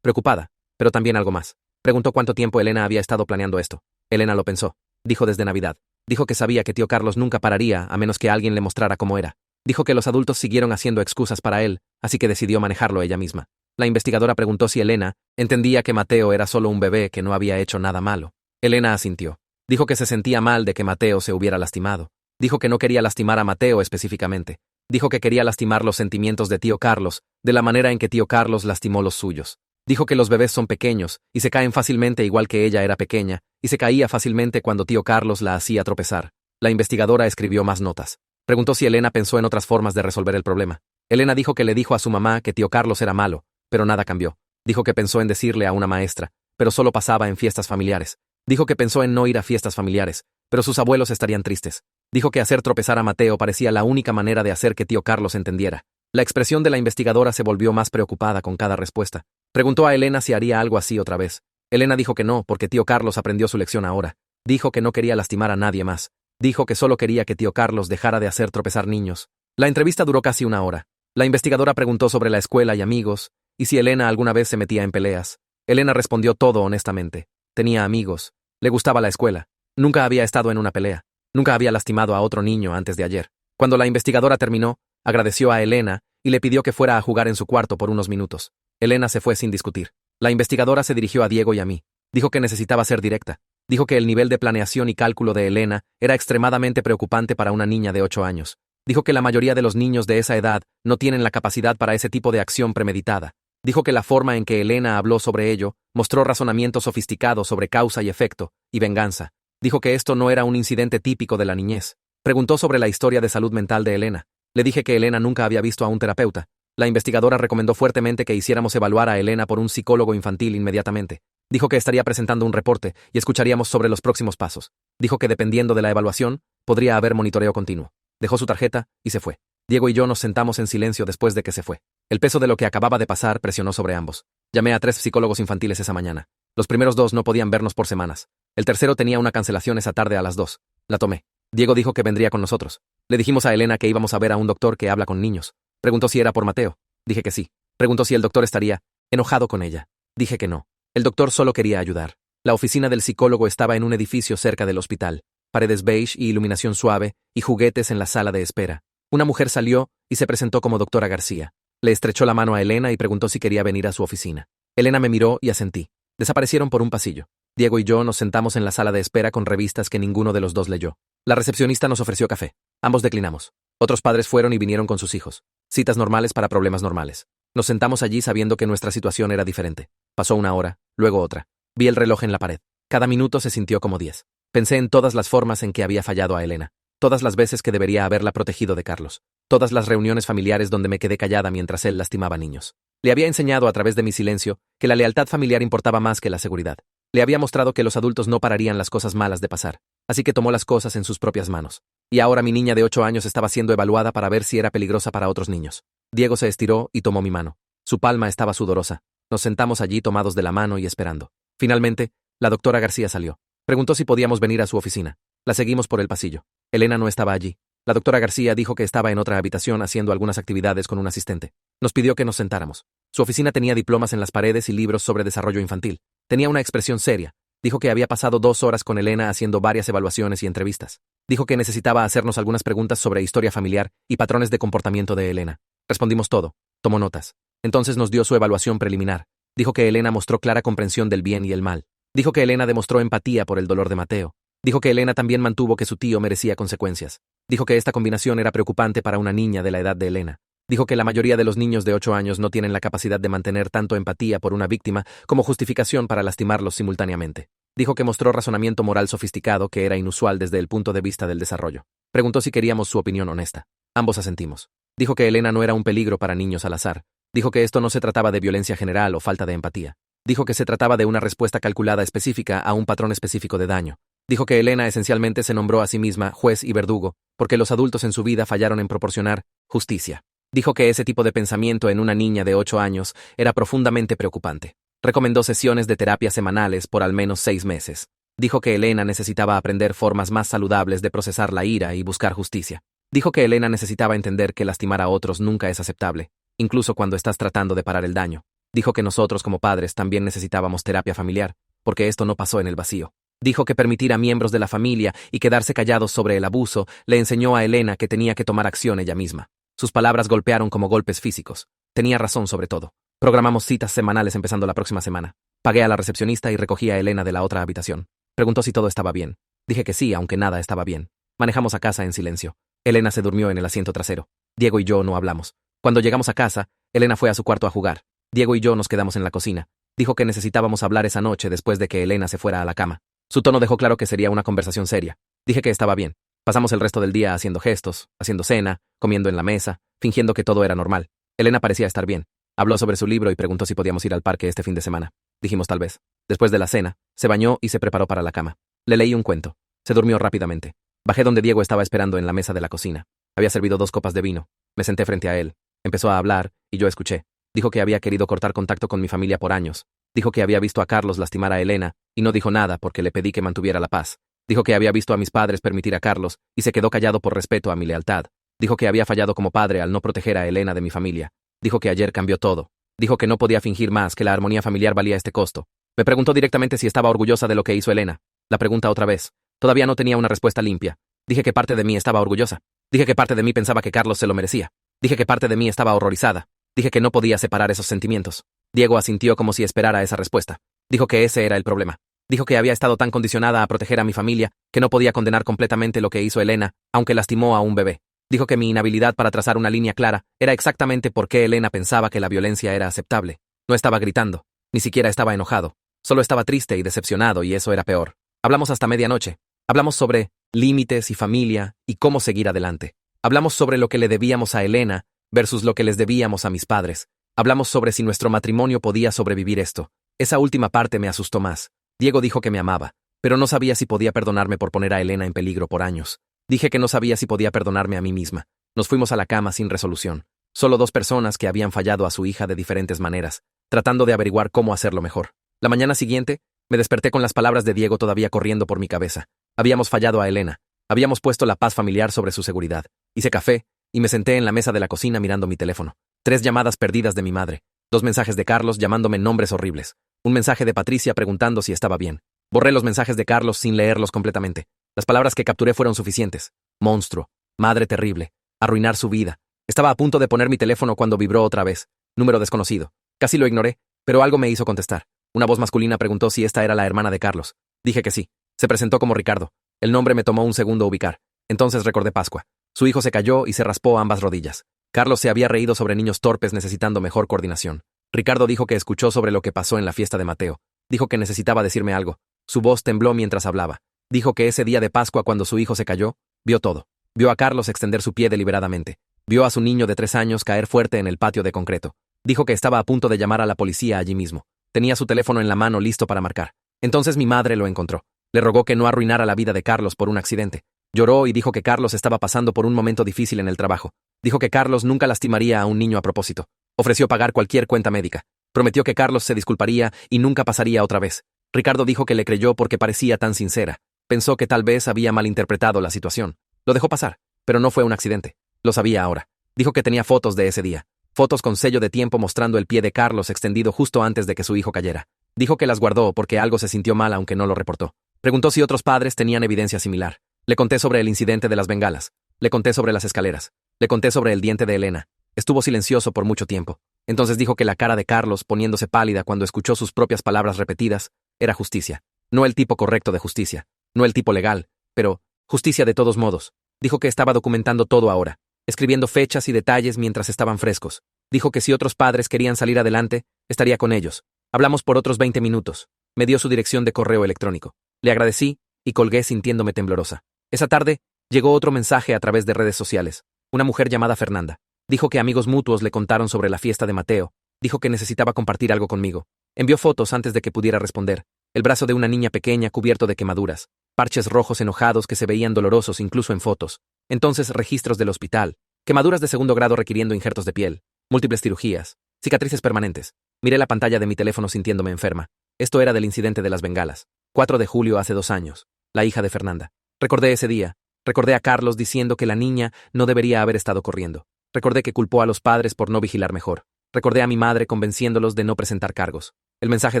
preocupada, pero también algo más. Preguntó cuánto tiempo Elena había estado planeando esto. Elena lo pensó. Dijo desde Navidad. Dijo que sabía que tío Carlos nunca pararía a menos que alguien le mostrara cómo era. Dijo que los adultos siguieron haciendo excusas para él, así que decidió manejarlo ella misma. La investigadora preguntó si Elena entendía que Mateo era solo un bebé que no había hecho nada malo. Elena asintió. Dijo que se sentía mal de que Mateo se hubiera lastimado. Dijo que no quería lastimar a Mateo específicamente. Dijo que quería lastimar los sentimientos de tío Carlos, de la manera en que tío Carlos lastimó los suyos. Dijo que los bebés son pequeños, y se caen fácilmente igual que ella era pequeña, y se caía fácilmente cuando tío Carlos la hacía tropezar. La investigadora escribió más notas. Preguntó si Elena pensó en otras formas de resolver el problema. Elena dijo que le dijo a su mamá que tío Carlos era malo, pero nada cambió. Dijo que pensó en decirle a una maestra, pero solo pasaba en fiestas familiares. Dijo que pensó en no ir a fiestas familiares, pero sus abuelos estarían tristes. Dijo que hacer tropezar a Mateo parecía la única manera de hacer que tío Carlos entendiera. La expresión de la investigadora se volvió más preocupada con cada respuesta. Preguntó a Elena si haría algo así otra vez. Elena dijo que no, porque tío Carlos aprendió su lección ahora. Dijo que no quería lastimar a nadie más. Dijo que solo quería que tío Carlos dejara de hacer tropezar niños. La entrevista duró casi una hora. La investigadora preguntó sobre la escuela y amigos, y si Elena alguna vez se metía en peleas. Elena respondió todo honestamente. Tenía amigos. Le gustaba la escuela. Nunca había estado en una pelea. Nunca había lastimado a otro niño antes de ayer. Cuando la investigadora terminó, agradeció a Elena y le pidió que fuera a jugar en su cuarto por unos minutos. Elena se fue sin discutir. La investigadora se dirigió a Diego y a mí. Dijo que necesitaba ser directa. Dijo que el nivel de planeación y cálculo de Elena era extremadamente preocupante para una niña de 8 años. Dijo que la mayoría de los niños de esa edad no tienen la capacidad para ese tipo de acción premeditada. Dijo que la forma en que Elena habló sobre ello mostró razonamiento sofisticado sobre causa y efecto y venganza. Dijo que esto no era un incidente típico de la niñez. Preguntó sobre la historia de salud mental de Elena. Le dije que Elena nunca había visto a un terapeuta. La investigadora recomendó fuertemente que hiciéramos evaluar a Elena por un psicólogo infantil inmediatamente. Dijo que estaría presentando un reporte y escucharíamos sobre los próximos pasos. Dijo que dependiendo de la evaluación, podría haber monitoreo continuo. Dejó su tarjeta y se fue. Diego y yo nos sentamos en silencio después de que se fue. El peso de lo que acababa de pasar presionó sobre ambos. Llamé a 3 psicólogos infantiles esa mañana. Los primeros 2 no podían vernos por semanas. El tercero tenía una cancelación esa tarde a las 2. La tomé. Diego dijo que vendría con nosotros. Le dijimos a Elena que íbamos a ver a un doctor que habla con niños. Preguntó si era por Mateo. Dije que sí. Preguntó si el doctor estaría enojado con ella. Dije que no. El doctor solo quería ayudar. La oficina del psicólogo estaba en un edificio cerca del hospital. Paredes beige y iluminación suave, y juguetes en la sala de espera. Una mujer salió y se presentó como doctora García. Le estrechó la mano a Elena y preguntó si quería venir a su oficina. Elena me miró y asentí. Desaparecieron por un pasillo. Diego y yo nos sentamos en la sala de espera con revistas que ninguno de los dos leyó. La recepcionista nos ofreció café. Ambos declinamos. Otros padres fueron y vinieron con sus hijos. Citas normales para problemas normales. Nos sentamos allí sabiendo que nuestra situación era diferente. Pasó una hora, luego otra. Vi el reloj en la pared. Cada minuto se sintió como 10. Pensé en todas las formas en que había fallado a Elena. Todas las veces que debería haberla protegido de Carlos. Todas las reuniones familiares donde me quedé callada mientras él lastimaba niños. Le había enseñado a través de mi silencio que la lealtad familiar importaba más que la seguridad. Le había mostrado que los adultos no pararían las cosas malas de pasar. Así que tomó las cosas en sus propias manos. Y ahora mi niña de 8 años estaba siendo evaluada para ver si era peligrosa para otros niños. Diego se estiró y tomó mi mano. Su palma estaba sudorosa. Nos sentamos allí tomados de la mano y esperando. Finalmente, la doctora García salió. Preguntó si podíamos venir a su oficina. La seguimos por el pasillo. Elena no estaba allí. La doctora García dijo que estaba en otra habitación haciendo algunas actividades con un asistente. Nos pidió que nos sentáramos. Su oficina tenía diplomas en las paredes y libros sobre desarrollo infantil. Tenía una expresión seria. Dijo que había pasado 2 horas con Elena haciendo varias evaluaciones y entrevistas. Dijo que necesitaba hacernos algunas preguntas sobre historia familiar y patrones de comportamiento de Elena. Respondimos todo. Tomó notas. Entonces nos dio su evaluación preliminar. Dijo que Elena mostró clara comprensión del bien y el mal. Dijo que Elena demostró empatía por el dolor de Mateo. Dijo que Elena también mantuvo que su tío merecía consecuencias. Dijo que esta combinación era preocupante para una niña de la edad de Elena. Dijo que la mayoría de los niños de 8 años no tienen la capacidad de mantener tanto empatía por una víctima como justificación para lastimarlos simultáneamente. Dijo que mostró razonamiento moral sofisticado que era inusual desde el punto de vista del desarrollo. Preguntó si queríamos su opinión honesta. Ambos asentimos. Dijo que Elena no era un peligro para niños al azar. Dijo que esto no se trataba de violencia general o falta de empatía. Dijo que se trataba de una respuesta calculada específica a un patrón específico de daño. Dijo que Elena esencialmente se nombró a sí misma juez y verdugo, porque los adultos en su vida fallaron en proporcionar justicia. Dijo que ese tipo de pensamiento en una niña de 8 años era profundamente preocupante. Recomendó sesiones de terapia semanales por al menos 6 meses. Dijo que Elena necesitaba aprender formas más saludables de procesar la ira y buscar justicia. Dijo que Elena necesitaba entender que lastimar a otros nunca es aceptable, incluso cuando estás tratando de parar el daño. Dijo que nosotros como padres también necesitábamos terapia familiar, porque esto no pasó en el vacío. Dijo que permitir a miembros de la familia y quedarse callados sobre el abuso le enseñó a Elena que tenía que tomar acción ella misma. Sus palabras golpearon como golpes físicos. Tenía razón sobre todo. Programamos citas semanales empezando la próxima semana. Pagué a la recepcionista y recogí a Elena de la otra habitación. Preguntó si todo estaba bien. Dije que sí, aunque nada estaba bien. Manejamos a casa en silencio. Elena se durmió en el asiento trasero. Diego y yo no hablamos. Cuando llegamos a casa, Elena fue a su cuarto a jugar. Diego y yo nos quedamos en la cocina. Dijo que necesitábamos hablar esa noche después de que Elena se fuera a la cama. Su tono dejó claro que sería una conversación seria. Dije que estaba bien. Pasamos el resto del día haciendo gestos, haciendo cena, comiendo en la mesa, fingiendo que todo era normal. Elena parecía estar bien. Habló sobre su libro y preguntó si podíamos ir al parque este fin de semana. Dijimos tal vez. Después de la cena, se bañó y se preparó para la cama. Le leí un cuento. Se durmió rápidamente. Bajé donde Diego estaba esperando en la mesa de la cocina. Había servido 2 copas de vino. Me senté frente a él. Empezó a hablar, y yo escuché. Dijo que había querido cortar contacto con mi familia por años. Dijo que había visto a Carlos lastimar a Elena, y no dijo nada porque le pedí que mantuviera la paz. Dijo que había visto a mis padres permitir a Carlos, y se quedó callado por respeto a mi lealtad. Dijo que había fallado como padre al no proteger a Elena de mi familia. Dijo que ayer cambió todo. Dijo que no podía fingir más, que la armonía familiar valía este costo. Me preguntó directamente si estaba orgullosa de lo que hizo Elena. La pregunta otra vez. Todavía no tenía una respuesta limpia. Dije que parte de mí estaba orgullosa. Dije que parte de mí pensaba que Carlos se lo merecía. Dije que parte de mí estaba horrorizada. Dije que no podía separar esos sentimientos. Diego asintió como si esperara esa respuesta. Dijo que ese era el problema. Dijo que había estado tan condicionada a proteger a mi familia que no podía condenar completamente lo que hizo Elena, aunque lastimó a un bebé. Dijo que mi inhabilidad para trazar una línea clara era exactamente por qué Elena pensaba que la violencia era aceptable. No estaba gritando, ni siquiera estaba enojado. Solo estaba triste y decepcionado, y eso era peor. Hablamos hasta medianoche. Hablamos sobre límites y familia y cómo seguir adelante. Hablamos sobre lo que le debíamos a Elena versus lo que les debíamos a mis padres. Hablamos sobre si nuestro matrimonio podía sobrevivir esto. Esa última parte me asustó más. Diego dijo que me amaba, pero no sabía si podía perdonarme por poner a Elena en peligro por años. Dije que no sabía si podía perdonarme a mí misma. Nos fuimos a la cama sin resolución. Solo 2 personas que habían fallado a su hija de diferentes maneras, tratando de averiguar cómo hacerlo mejor. La mañana siguiente, me desperté con las palabras de Diego todavía corriendo por mi cabeza. Habíamos fallado a Elena. Habíamos puesto la paz familiar sobre su seguridad. Hice café y me senté en la mesa de la cocina mirando mi teléfono. 3 llamadas perdidas de mi madre. 2 mensajes de Carlos llamándome nombres horribles. Un mensaje de Patricia preguntando si estaba bien. Borré los mensajes de Carlos sin leerlos completamente. Las palabras que capturé fueron suficientes. Monstruo. Madre terrible. Arruinar su vida. Estaba a punto de poner mi teléfono cuando vibró otra vez. Número desconocido. Casi lo ignoré, pero algo me hizo contestar. Una voz masculina preguntó si esta era la hermana de Carlos. Dije que sí. Se presentó como Ricardo. El nombre me tomó un segundo ubicar. Entonces recordé Pascua. Su hijo se cayó y se raspó ambas rodillas. Carlos se había reído sobre niños torpes necesitando mejor coordinación. Ricardo dijo que escuchó sobre lo que pasó en la fiesta de Mateo. Dijo que necesitaba decirme algo. Su voz tembló mientras hablaba. Dijo que ese día de Pascua, cuando su hijo se cayó, vio todo. Vio a Carlos extender su pie deliberadamente. Vio a su niño de 3 años caer fuerte en el patio de concreto. Dijo que estaba a punto de llamar a la policía allí mismo. Tenía su teléfono en la mano listo para marcar. Entonces mi madre lo encontró. Le rogó que no arruinara la vida de Carlos por un accidente. Lloró y dijo que Carlos estaba pasando por un momento difícil en el trabajo. Dijo que Carlos nunca lastimaría a un niño a propósito. Ofreció pagar cualquier cuenta médica. Prometió que Carlos se disculparía y nunca pasaría otra vez. Ricardo dijo que le creyó porque parecía tan sincera. Pensó que tal vez había malinterpretado la situación. Lo dejó pasar, pero no fue un accidente. Lo sabía ahora. Dijo que tenía fotos de ese día. Fotos con sello de tiempo mostrando el pie de Carlos extendido justo antes de que su hijo cayera. Dijo que las guardó porque algo se sintió mal aunque no lo reportó. Preguntó si otros padres tenían evidencia similar. Le conté sobre el incidente de las bengalas. Le conté sobre las escaleras. Le conté sobre el diente de Elena. Estuvo silencioso por mucho tiempo. Entonces dijo que la cara de Carlos, poniéndose pálida cuando escuchó sus propias palabras repetidas, era justicia. No el tipo correcto de justicia. No el tipo legal, pero justicia de todos modos. Dijo que estaba documentando todo ahora, escribiendo fechas y detalles mientras estaban frescos. Dijo que si otros padres querían salir adelante, estaría con ellos. Hablamos por otros 20 minutos. Me dio su dirección de correo electrónico. Le agradecí y colgué sintiéndome temblorosa. Esa tarde, llegó otro mensaje a través de redes sociales. Una mujer llamada Fernanda. Dijo que amigos mutuos le contaron sobre la fiesta de Mateo. Dijo que necesitaba compartir algo conmigo. Envió fotos antes de que pudiera responder. El brazo de una niña pequeña cubierto de quemaduras. Parches rojos enojados que se veían dolorosos incluso en fotos. Entonces registros del hospital. Quemaduras de 2º grado requiriendo injertos de piel. Múltiples cirugías. Cicatrices permanentes. Miré la pantalla de mi teléfono sintiéndome enferma. Esto era del incidente de las bengalas. 4 de julio hace 2 años. La hija de Fernanda. Recordé ese día. Recordé a Carlos diciendo que la niña no debería haber estado corriendo. Recordé que culpó a los padres por no vigilar mejor. Recordé a mi madre convenciéndolos de no presentar cargos. El mensaje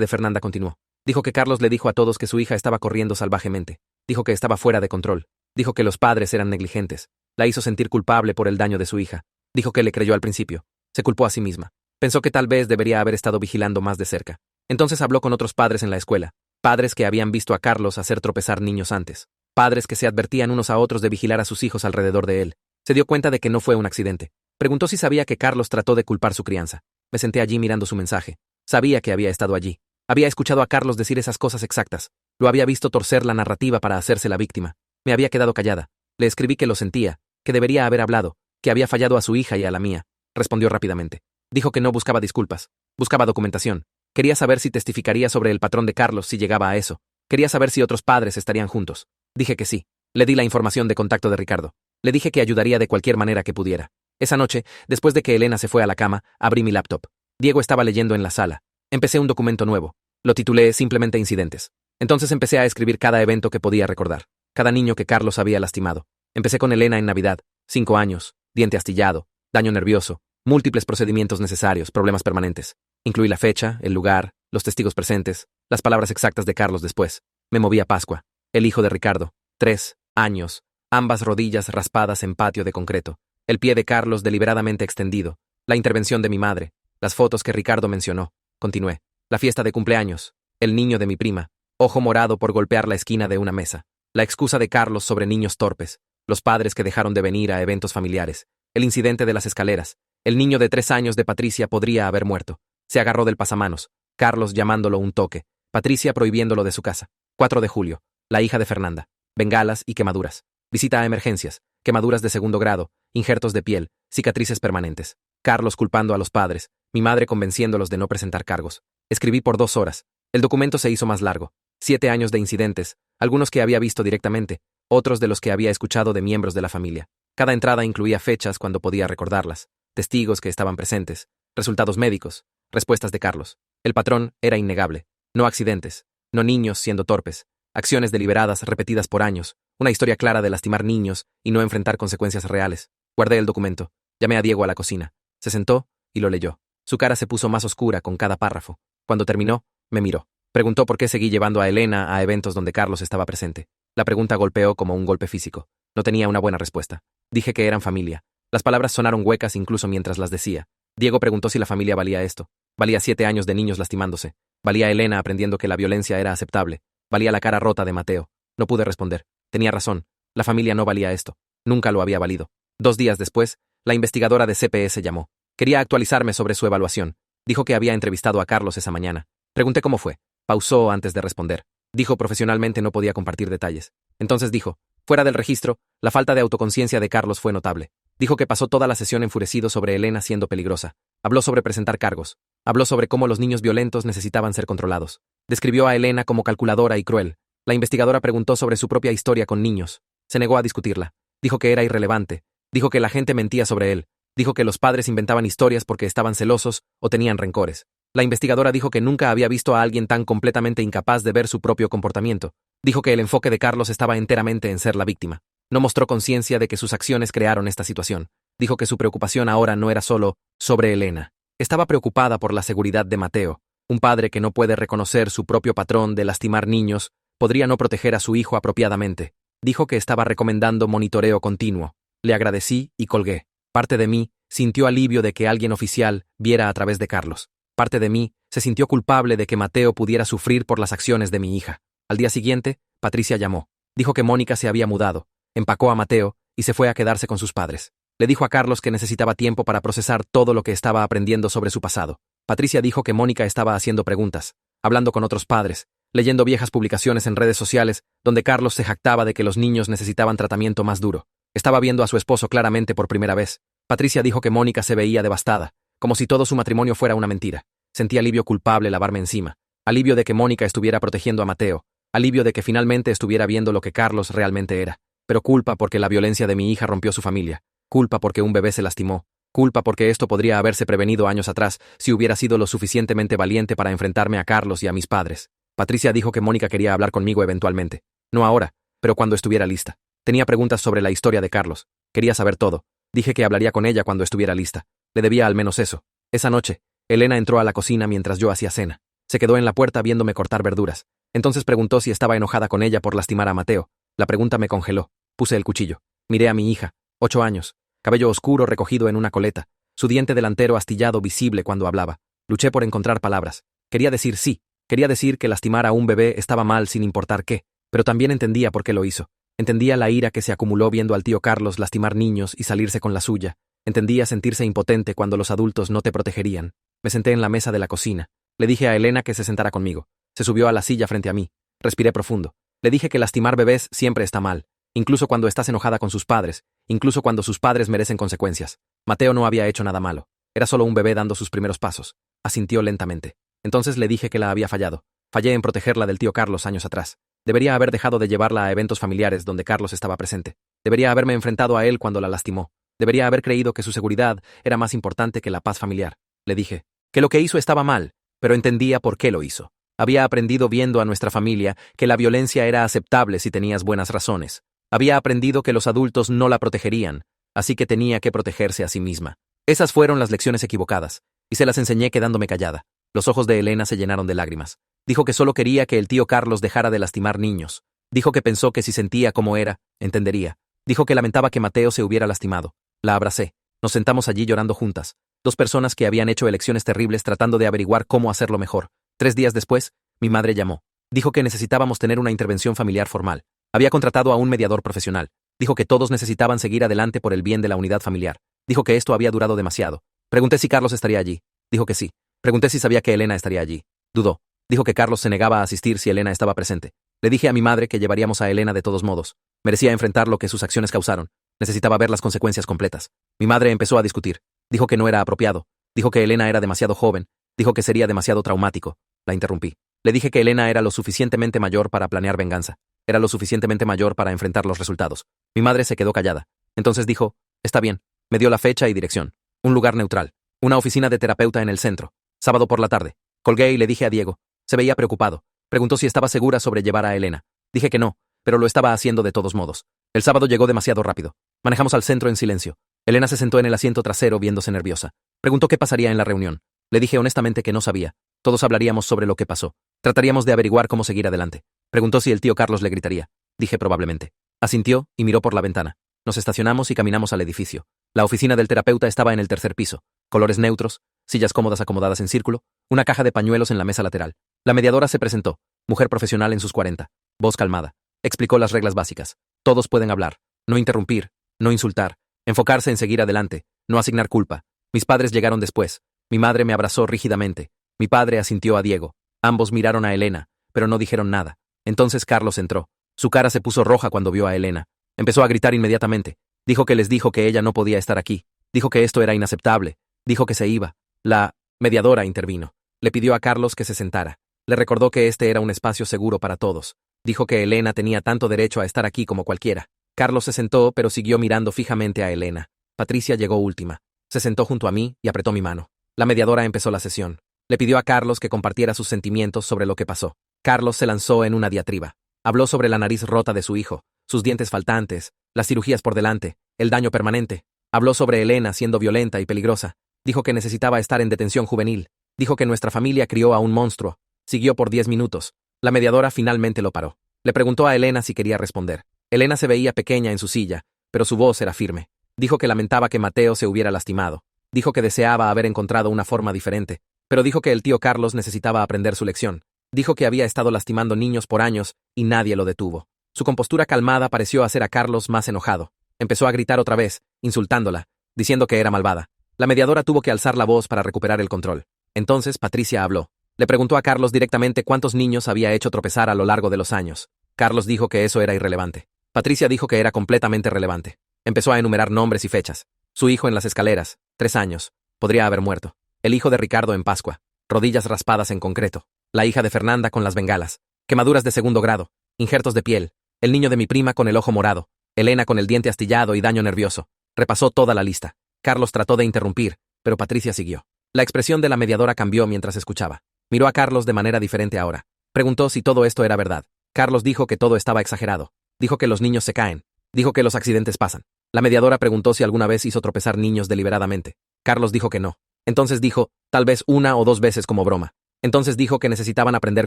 de Fernanda continuó. Dijo que Carlos le dijo a todos que su hija estaba corriendo salvajemente. Dijo que estaba fuera de control. Dijo que los padres eran negligentes. La hizo sentir culpable por el daño de su hija. Dijo que le creyó al principio. Se culpó a sí misma. Pensó que tal vez debería haber estado vigilando más de cerca. Entonces habló con otros padres en la escuela. Padres que habían visto a Carlos hacer tropezar niños antes. Padres que se advertían unos a otros de vigilar a sus hijos alrededor de él. Se dio cuenta de que no fue un accidente. Preguntó si sabía que Carlos trató de culpar su crianza. Me senté allí mirando su mensaje. Sabía que había estado allí. Había escuchado a Carlos decir esas cosas exactas. Lo había visto torcer la narrativa para hacerse la víctima. Me había quedado callada. Le escribí que lo sentía, que debería haber hablado, que había fallado a su hija y a la mía. Respondió rápidamente. Dijo que no buscaba disculpas. Buscaba documentación. Quería saber si testificaría sobre el patrón de Carlos si llegaba a eso. Quería saber si otros padres estarían juntos. Dije que sí. Le di la información de contacto de Ricardo. Le dije que ayudaría de cualquier manera que pudiera. Esa noche, después de que Elena se fue a la cama, abrí mi laptop. Diego estaba leyendo en la sala. Empecé un documento nuevo. Lo titulé simplemente Incidentes. Entonces empecé a escribir cada evento que podía recordar. Cada niño que Carlos había lastimado. Empecé con Elena en Navidad. 5 años. Diente astillado. Daño nervioso. Múltiples procedimientos necesarios. Problemas permanentes. Incluí la fecha, el lugar, los testigos presentes, las palabras exactas de Carlos después. Me moví a Pascua. El hijo de Ricardo. 3 años. Ambas rodillas raspadas en patio de concreto. El pie de Carlos deliberadamente extendido. La intervención de mi madre. Las fotos que Ricardo mencionó. Continué. La fiesta de cumpleaños. El niño de mi prima. Ojo morado por golpear la esquina de una mesa. La excusa de Carlos sobre niños torpes. Los padres que dejaron de venir a eventos familiares. El incidente de las escaleras. El niño de 3 años de Patricia podría haber muerto. Se agarró del pasamanos. Carlos llamándolo un toque. Patricia prohibiéndolo de su casa. 4 de julio. La hija de Fernanda. Bengalas y quemaduras. Visita a emergencias. Quemaduras de 2º grado. Injertos de piel. Cicatrices permanentes. Carlos culpando a los padres. Mi madre convenciéndolos de no presentar cargos. Escribí por 2 horas. El documento se hizo más largo. 7 años de incidentes. Algunos que había visto directamente. Otros de los que había escuchado de miembros de la familia. Cada entrada incluía fechas cuando podía recordarlas. Testigos que estaban presentes. Resultados médicos. Respuestas de Carlos. El patrón era innegable. No accidentes. No niños siendo torpes. Acciones deliberadas repetidas por años. Una historia clara de lastimar niños y no enfrentar consecuencias reales. Guardé el documento. Llamé a Diego a la cocina. Se sentó y lo leyó. Su cara se puso más oscura con cada párrafo. Cuando terminó, me miró. Preguntó por qué seguí llevando a Elena a eventos donde Carlos estaba presente. La pregunta golpeó como un golpe físico. No tenía una buena respuesta. Dije que eran familia. Las palabras sonaron huecas incluso mientras las decía. Diego preguntó si la familia valía esto. Valía 7 años de niños lastimándose. Valía Elena aprendiendo que la violencia era aceptable. Valía la cara rota de Mateo. No pude responder. Tenía razón. La familia no valía esto. Nunca lo había valido. 2 días después, la investigadora de CPS llamó. Quería actualizarme sobre su evaluación. Dijo que había entrevistado a Carlos esa mañana. Pregunté cómo fue. Pausó antes de responder. Dijo profesionalmente no podía compartir detalles. Entonces dijo, fuera del registro, la falta de autoconciencia de Carlos fue notable. Dijo que pasó toda la sesión enfurecido sobre Elena siendo peligrosa. Habló sobre presentar cargos. Habló sobre cómo los niños violentos necesitaban ser controlados. Describió a Elena como calculadora y cruel. La investigadora preguntó sobre su propia historia con niños. Se negó a discutirla. Dijo que era irrelevante. Dijo que la gente mentía sobre él. Dijo que los padres inventaban historias porque estaban celosos o tenían rencores. La investigadora dijo que nunca había visto a alguien tan completamente incapaz de ver su propio comportamiento. Dijo que el enfoque de Carlos estaba enteramente en ser la víctima. No mostró conciencia de que sus acciones crearon esta situación. Dijo que su preocupación ahora no era solo sobre Elena. Estaba preocupada por la seguridad de Mateo. Un padre que no puede reconocer su propio patrón de lastimar niños podría no proteger a su hijo apropiadamente. Dijo que estaba recomendando monitoreo continuo. Le agradecí y colgué. Parte de mí sintió alivio de que alguien oficial viera a través de Carlos. Parte de mí se sintió culpable de que Mateo pudiera sufrir por las acciones de mi hija. Al día siguiente, Patricia llamó. Dijo que Mónica se había mudado, empacó a Mateo y se fue a quedarse con sus padres. Le dijo a Carlos que necesitaba tiempo para procesar todo lo que estaba aprendiendo sobre su pasado. Patricia dijo que Mónica estaba haciendo preguntas, hablando con otros padres, leyendo viejas publicaciones en redes sociales donde Carlos se jactaba de que los niños necesitaban tratamiento más duro. Estaba viendo a su esposo claramente por primera vez. Patricia dijo que Mónica se veía devastada, como si todo su matrimonio fuera una mentira. Sentí alivio culpable lavarme encima. Alivio de que Mónica estuviera protegiendo a Mateo. Alivio de que finalmente estuviera viendo lo que Carlos realmente era. Pero culpa porque la violencia de mi hija rompió su familia. Culpa porque un bebé se lastimó. Culpa porque esto podría haberse prevenido años atrás si hubiera sido lo suficientemente valiente para enfrentarme a Carlos y a mis padres. Patricia dijo que Mónica quería hablar conmigo eventualmente. No ahora, pero cuando estuviera lista. Tenía preguntas sobre la historia de Carlos. Quería saber todo. Dije que hablaría con ella cuando estuviera lista. Le debía al menos eso. Esa noche, Elena entró a la cocina mientras yo hacía cena. Se quedó en la puerta viéndome cortar verduras. Entonces preguntó si estaba enojada con ella por lastimar a Mateo. La pregunta me congeló. Puse el cuchillo. Miré a mi hija, 8 años, cabello oscuro recogido en una coleta, su diente delantero astillado visible cuando hablaba. Luché por encontrar palabras. Quería decir sí. Quería decir que lastimar a un bebé estaba mal sin importar qué, pero también entendía por qué lo hizo. Entendía la ira que se acumuló viendo al tío Carlos lastimar niños y salirse con la suya. Entendía sentirse impotente cuando los adultos no te protegerían. Me senté en la mesa de la cocina. Le dije a Elena que se sentara conmigo. Se subió a la silla frente a mí. Respiré profundo. Le dije que lastimar bebés siempre está mal, incluso cuando estás enojada con sus padres, incluso cuando sus padres merecen consecuencias. Mateo no había hecho nada malo. Era solo un bebé dando sus primeros pasos. Asintió lentamente. Entonces le dije que la había fallado. Fallé en protegerla del tío Carlos años atrás. Debería haber dejado de llevarla a eventos familiares donde Carlos estaba presente. Debería haberme enfrentado a él cuando la lastimó. Debería haber creído que su seguridad era más importante que la paz familiar. Le dije que lo que hizo estaba mal, pero entendía por qué lo hizo. Había aprendido viendo a nuestra familia que la violencia era aceptable si tenías buenas razones. Había aprendido que los adultos no la protegerían, así que tenía que protegerse a sí misma. Esas fueron las lecciones equivocadas, y se las enseñé quedándome callada. Los ojos de Elena se llenaron de lágrimas. Dijo que solo quería que el tío Carlos dejara de lastimar niños. Dijo que pensó que si sentía como era, entendería. Dijo que lamentaba que Mateo se hubiera lastimado. La abracé. Nos sentamos allí llorando juntas. 2 personas que habían hecho elecciones terribles tratando de averiguar cómo hacerlo mejor. 3 días después, mi madre llamó. Dijo que necesitábamos tener una intervención familiar formal. Había contratado a un mediador profesional. Dijo que todos necesitaban seguir adelante por el bien de la unidad familiar. Dijo que esto había durado demasiado. Pregunté si Carlos estaría allí. Dijo que sí. Pregunté si sabía que Elena estaría allí. Dudó. Dijo que Carlos se negaba a asistir si Elena estaba presente. Le dije a mi madre que llevaríamos a Elena de todos modos. Merecía enfrentar lo que sus acciones causaron. Necesitaba ver las consecuencias completas. Mi madre empezó a discutir. Dijo que no era apropiado. Dijo que Elena era demasiado joven. Dijo que sería demasiado traumático. La interrumpí. Le dije que Elena era lo suficientemente mayor para planear venganza. Era lo suficientemente mayor para enfrentar los resultados. Mi madre se quedó callada. Entonces dijo, está bien. Me dio la fecha y dirección. Un lugar neutral. Una oficina de terapeuta en el centro. Sábado por la tarde. Colgué y le dije a Diego. Se veía preocupado. Preguntó si estaba segura sobre llevar a Elena. Dije que no, pero lo estaba haciendo de todos modos. El sábado llegó demasiado rápido. Manejamos al centro en silencio. Elena se sentó en el asiento trasero viéndose nerviosa. Preguntó qué pasaría en la reunión. Le dije honestamente que no sabía. Todos hablaríamos sobre lo que pasó. Trataríamos de averiguar cómo seguir adelante. Preguntó si el tío Carlos le gritaría. Dije probablemente. Asintió y miró por la ventana. Nos estacionamos y caminamos al edificio. La oficina del terapeuta estaba en el 3er piso. Colores neutros, sillas cómodas acomodadas en círculo, una caja de pañuelos en la mesa lateral. La mediadora se presentó. Mujer profesional en sus 40. Voz calmada. Explicó las reglas básicas. Todos pueden hablar. No interrumpir. No insultar. Enfocarse en seguir adelante. No asignar culpa. Mis padres llegaron después. Mi madre me abrazó rígidamente. Mi padre asintió a Diego. Ambos miraron a Elena, pero no dijeron nada. Entonces Carlos entró. Su cara se puso roja cuando vio a Elena. Empezó a gritar inmediatamente. Dijo que les dijo que ella no podía estar aquí. Dijo que esto era inaceptable. Dijo que se iba. La mediadora intervino. Le pidió a Carlos que se sentara. Le recordó que este era un espacio seguro para todos. Dijo que Elena tenía tanto derecho a estar aquí como cualquiera. Carlos se sentó, pero siguió mirando fijamente a Elena. Patricia llegó última. Se sentó junto a mí y apretó mi mano. La mediadora empezó la sesión. Le pidió a Carlos que compartiera sus sentimientos sobre lo que pasó. Carlos se lanzó en una diatriba. Habló sobre la nariz rota de su hijo, sus dientes faltantes, las cirugías por delante, el daño permanente. Habló sobre Elena siendo violenta y peligrosa. Dijo que necesitaba estar en detención juvenil. Dijo que nuestra familia crió a un monstruo. Siguió por 10 minutos. La mediadora finalmente lo paró. Le preguntó a Elena si quería responder. Elena se veía pequeña en su silla, pero su voz era firme. Dijo que lamentaba que Mateo se hubiera lastimado. Dijo que deseaba haber encontrado una forma diferente, pero dijo que el tío Carlos necesitaba aprender su lección. Dijo que había estado lastimando niños por años y nadie lo detuvo. Su compostura calmada pareció hacer a Carlos más enojado. Empezó a gritar otra vez, insultándola, diciendo que era malvada. La mediadora tuvo que alzar la voz para recuperar el control. Entonces Patricia habló. Le preguntó a Carlos directamente cuántos niños había hecho tropezar a lo largo de los años. Carlos dijo que eso era irrelevante. Patricia dijo que era completamente relevante. Empezó a enumerar nombres y fechas. Su hijo en las escaleras, 3 años. Podría haber muerto. El hijo de Ricardo en Pascua. Rodillas raspadas en concreto. La hija de Fernanda con las bengalas. Quemaduras de 2º grado. Injertos de piel. El niño de mi prima con el ojo morado. Elena con el diente astillado y daño nervioso. Repasó toda la lista. Carlos trató de interrumpir, pero Patricia siguió. La expresión de la mediadora cambió mientras escuchaba. Miró a Carlos de manera diferente ahora. Preguntó si todo esto era verdad. Carlos dijo que todo estaba exagerado. Dijo que los niños se caen. Dijo que los accidentes pasan. La mediadora preguntó si alguna vez hizo tropezar niños deliberadamente. Carlos dijo que no. Entonces dijo, tal vez una o dos veces como broma. Entonces dijo que necesitaban aprender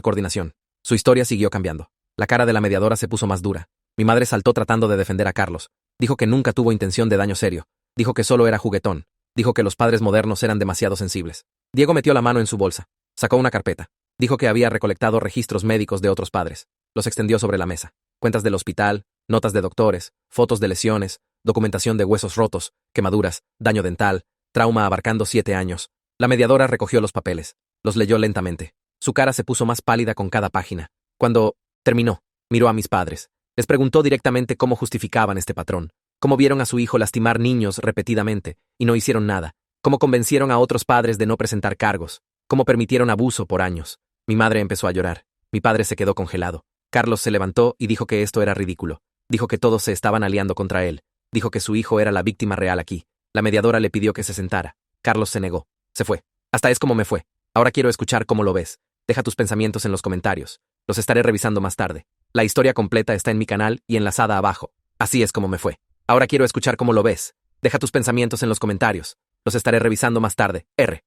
coordinación. Su historia siguió cambiando. La cara de la mediadora se puso más dura. Mi madre saltó tratando de defender a Carlos. Dijo que nunca tuvo intención de daño serio. Dijo que solo era juguetón. Dijo que los padres modernos eran demasiado sensibles. Diego metió la mano en su bolsa. Sacó una carpeta. Dijo que había recolectado registros médicos de otros padres. Los extendió sobre la mesa. Cuentas del hospital, notas de doctores, fotos de lesiones, documentación de huesos rotos, quemaduras, daño dental, trauma abarcando 7 años. La mediadora recogió los papeles. Los leyó lentamente. Su cara se puso más pálida con cada página. Cuando terminó, miró a mis padres. Les preguntó directamente cómo justificaban este patrón, cómo vieron a su hijo lastimar niños repetidamente y no hicieron nada, cómo convencieron a otros padres de no presentar cargos, cómo permitieron abuso por años. Mi madre empezó a llorar. Mi padre se quedó congelado. Carlos se levantó y dijo que esto era ridículo. Dijo que todos se estaban aliando contra él. Dijo que su hijo era la víctima real aquí. La mediadora le pidió que se sentara. Carlos se negó. Se fue. Hasta es como me fue. Ahora quiero escuchar cómo lo ves. Deja tus pensamientos en los comentarios. Los estaré revisando más tarde. La historia completa está en mi canal y enlazada abajo. Así es como me fue. Ahora quiero escuchar cómo lo ves. Deja tus pensamientos en los comentarios. Los estaré revisando más tarde. R.